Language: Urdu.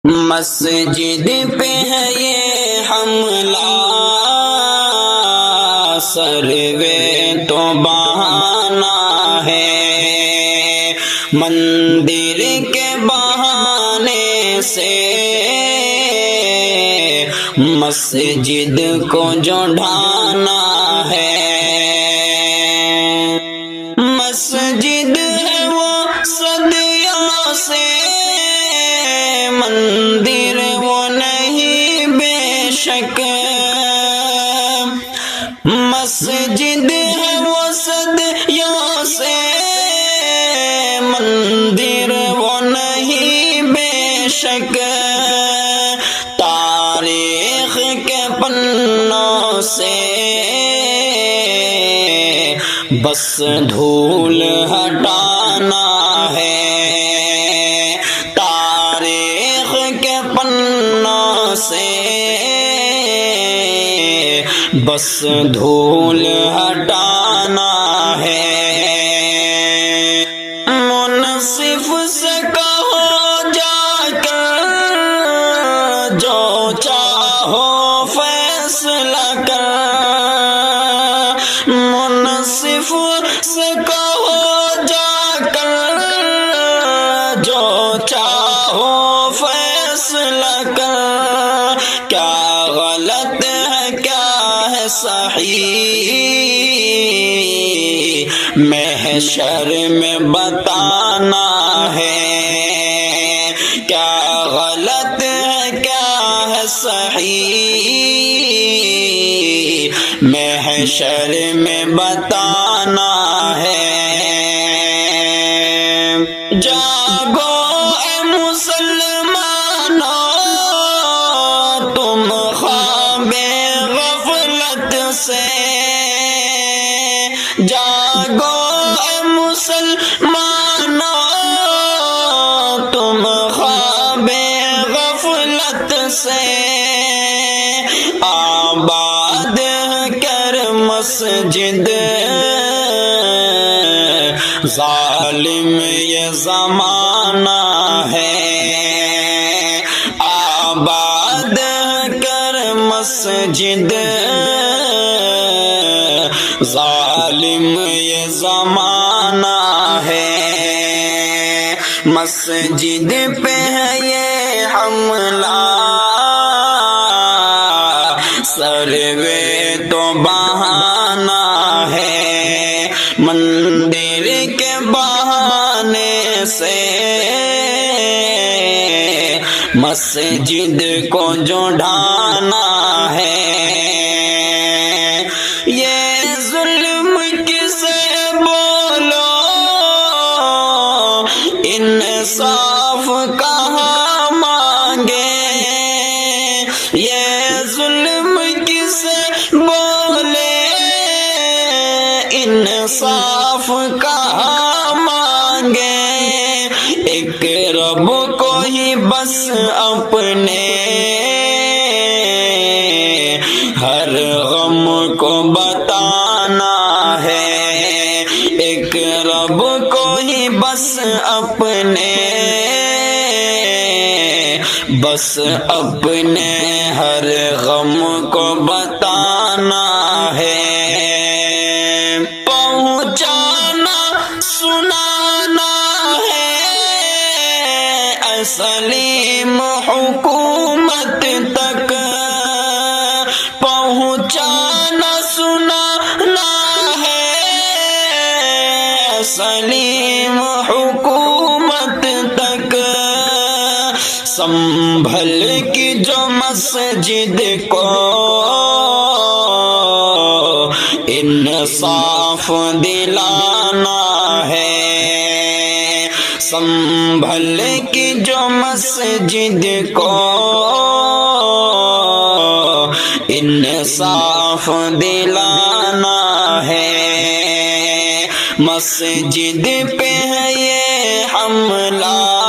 مسجد پہ ہے یہ حملہ، سروے تو بہانا ہے، مندر کے بہانے سے مسجد کو جو ڈھانا ہے۔ مسجد ہے وہ صدیوں سے، مندر وہ نہیں بے شک، مسجد ہے وہ صدیوں سے، مندر وہ نہیں بے شک، تاریخ کے پنوں سے بس دھول ہٹانا ہے، تاریخ کے پنوں سے بس دھول ہٹانا ہے۔ منصف سے کہو جا کر، جو چاہو فیصلہ کر، منصف سے کہو جا کر، جو چاہو فیصلہ کر، کیا غلط ہے کیا ہے صحیح، محشر میں بتانا ہے، کیا غلط ہے کیا ہے صحیح، محشر میں بتانا ہے۔ جاگو اے مسلمانوں، تم خواب غفلت سے، جاگو اے مسلمانوں، تم خواب غفلت سے، آباد کر مسجد، ظالم یہ زمانہ ہے، آباد کر مسجد، ظالم یہ زمانہ ہے۔ مسجد پہ ہے یہ حملہ، سروے تو بہانا ہے، مندر کے بہانے سے مسجد کو جو ڈھانا ہے۔ یہ ظلم کسے بولو، انصاف کہاں مانگے، یہ ظلم کسے بولے، انصاف کہاں مانگے، ایک رب کو ہی بس اپنے ہر غم کو بتانا ہے، ایک رب کو ہی بس اپنے، بس اپنے ہر غم کو بتانا ہے۔ پہنچانا سنانا ہے سلیم حکومت تک، پہنچانا سنانا ہے سلیم حکومت تک، سنبھل کی جو مسجد کو انصاف دلانا ہے، سنبھل کی جو مسجد کو انصاف دلانا ہے۔ مسجد پہ ہے یہ حملہ،